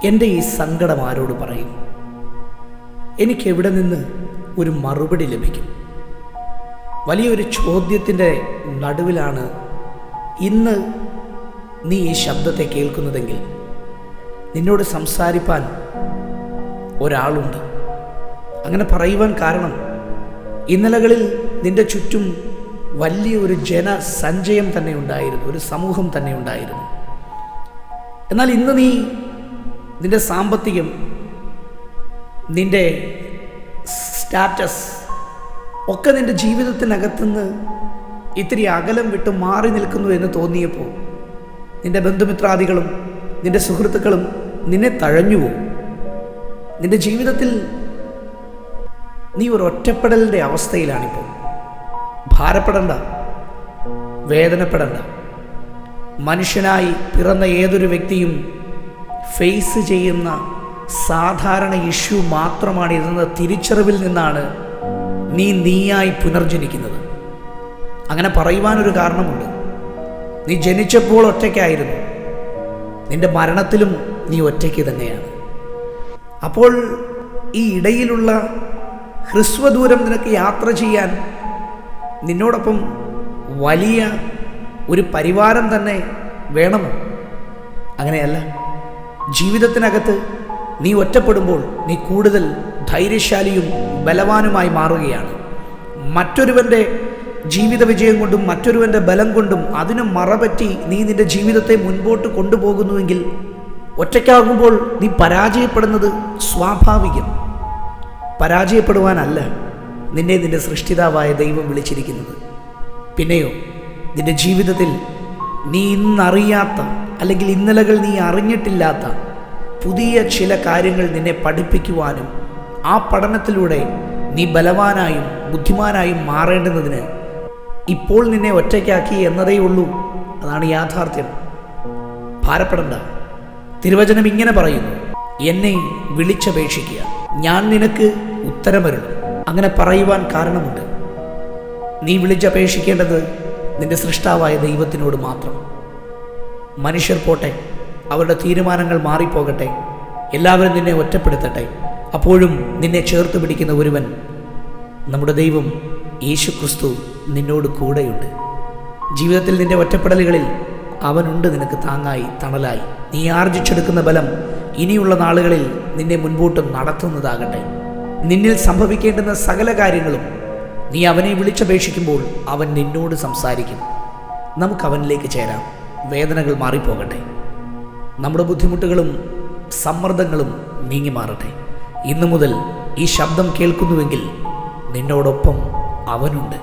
എൻ്റെ ഈ സങ്കടം ആരോട് പറയും? എനിക്കെവിടെ നിന്ന് ഒരു മറുപടി ലഭിക്കും? വലിയൊരു ചോദ്യത്തിൻ്റെ നടുവിലാണ് ഇന്ന് നീ ഈ ശബ്ദത്തെ കേൾക്കുന്നതെങ്കിൽ നിന്നോട് സംസാരിപ്പാൻ ഒരാളുണ്ട്. അങ്ങനെ പറയുവാൻ കാരണം ഇന്നലകളിൽ നിന്റെ ചുറ്റും വലിയൊരു ജനസഞ്ചയം തന്നെ ഉണ്ടായിരുന്നു, ഒരു സമൂഹം തന്നെ ഉണ്ടായിരുന്നു. എന്നാൽ ഇന്ന് നിന്റെ സാമ്പത്തികം, നിന്റെ സ്റ്റാറ്റസ് ഒക്കെ നിന്റെ ജീവിതത്തിനകത്തുനിന്ന് ഇത്തിരി അകലം വിട്ട് മാറി നിൽക്കുന്നു എന്ന് തോന്നിയപ്പോൾ നിന്റെ ബന്ധുമിത്രാദികളും നിന്റെ സുഹൃത്തുക്കളും നിന്നെ തഴഞ്ഞുപോകും. നിന്റെ ജീവിതത്തിൽ നീ ഒരു ഒറ്റപ്പെടലിൻ്റെ അവസ്ഥയിലാണിപ്പോൾ. ഭാരപ്പെടണ്ട, വേദനപ്പെടണ്ട. മനുഷ്യനായി പിറന്ന ഏതൊരു വ്യക്തിയും ഫേസ് ചെയ്യുന്ന സാധാരണ ഇഷ്യൂ മാത്രമാണ് ഇതെന്ന തിരിച്ചറിവിൽ നിന്നാണ് നീയായി പുനർജനിക്കുന്നത്. അങ്ങനെ പറയുവാനൊരു കാരണമുണ്ട്. നീ ജനിച്ചപ്പോൾ ഒറ്റയ്ക്കായിരുന്നു, നിന്റെ മരണത്തിലും നീ ഒറ്റയ്ക്ക് തന്നെയാണ്. അപ്പോൾ ഈ ഇടയിലുള്ള ഹ്രസ്വദൂരം നിനക്ക് യാത്ര ചെയ്യാൻ നിന്നോടൊപ്പം വലിയ ഒരു പരിവാരം തന്നെ വേണമോ? അങ്ങനെയല്ല. ജീവിതത്തിനകത്ത് നീ ഒറ്റപ്പെടുമ്പോൾ നീ കൂടുതൽ ധൈര്യശാലിയും ബലവാനുമായി മാറുകയാണ്. മറ്റൊരുവൻ്റെ ജീവിത വിജയം കൊണ്ടും മറ്റൊരുവൻ്റെ ബലം കൊണ്ടും അതിന് മറപറ്റി നീ നിന്റെ ജീവിതത്തെ മുൻപോട്ട് കൊണ്ടുപോകുന്നുവെങ്കിൽ ഒറ്റയ്ക്കാകുമ്പോൾ നീ പരാജയപ്പെടുന്നത് സ്വാഭാവികം. പരാജയപ്പെടുവാനല്ല നിന്നെ നിന്റെ സൃഷ്ടിതാവായ ദൈവം വിളിച്ചിരിക്കുന്നത്. പിന്നെയോ നിന്റെ ജീവിതത്തിൽ നീ ഇന്നറിയാത്ത അല്ലെങ്കിൽ ഇന്നലകൾ നീ അറിഞ്ഞിട്ടില്ലാത്ത പുതിയ ചില കാര്യങ്ങൾ നിന്നെ പഠിപ്പിക്കുവാനും ആ പഠനത്തിലൂടെ നീ ബലവാനായും ബുദ്ധിമാനായും മാറേണ്ടുന്നതിന് ഇപ്പോൾ നിന്നെ ഒറ്റയ്ക്കാക്കി എന്നതേ ഉള്ളൂ. അതാണ് യാഥാർത്ഥ്യം. ഭാരപ്പെടണ്ട. തിരുവചനം ഇങ്ങനെ പറയുന്നു, എന്നെ വിളിച്ചപേക്ഷിക്കുക, ഞാൻ നിനക്ക് ഉത്തരമരുളും. അങ്ങനെ പറയുവാൻ കാരണമുണ്ട്. നീ വിളിച്ചപേക്ഷിക്കേണ്ടത് നിന്റെ സൃഷ്ടാവായ ദൈവത്തിനോട് മാത്രം. മനുഷ്യർ പോട്ടെ, അവരുടെ തീരുമാനങ്ങൾ മാറിപ്പോകട്ടെ, എല്ലാവരും നിന്നെ ഒറ്റപ്പെടുത്തട്ടെ, അപ്പോഴും നിന്നെ ചേർത്ത് പിടിക്കുന്ന ഒരുവൻ, നമ്മുടെ ദൈവം യേശു ക്രിസ്തു നിന്നോട് കൂടെയുണ്ട്. ജീവിതത്തിൽ നിന്റെ ഒറ്റപ്പെടലുകളിൽ അവനുണ്ട് നിനക്ക് താങ്ങായി, തണലായി. നീ ആർജിച്ചെടുക്കുന്ന ബലം ഇനിയുള്ള നാളുകളിൽ നിന്നെ മുൻപോട്ട് നടത്തുന്നതാകട്ടെ. നിന്നിൽ സംഭവിക്കേണ്ടുന്ന സകല കാര്യങ്ങളും നീ അവനെ വിളിച്ചപേക്ഷിക്കുമ്പോൾ അവൻ നിന്നോട് സംസാരിക്കും. നമുക്കവനിലേക്ക് ചേരാം. വേദനകൾ മാറിപ്പോകട്ടെ, നമ്മുടെ ബുദ്ധിമുട്ടുകളും സമ്മർദ്ദങ്ങളും നീങ്ങി മാറട്ടെ. ഇന്നു മുതൽ ഈ ശബ്ദം കേൾക്കുന്നുവെങ്കിൽ നിന്നോടൊപ്പം അവനുണ്ട്.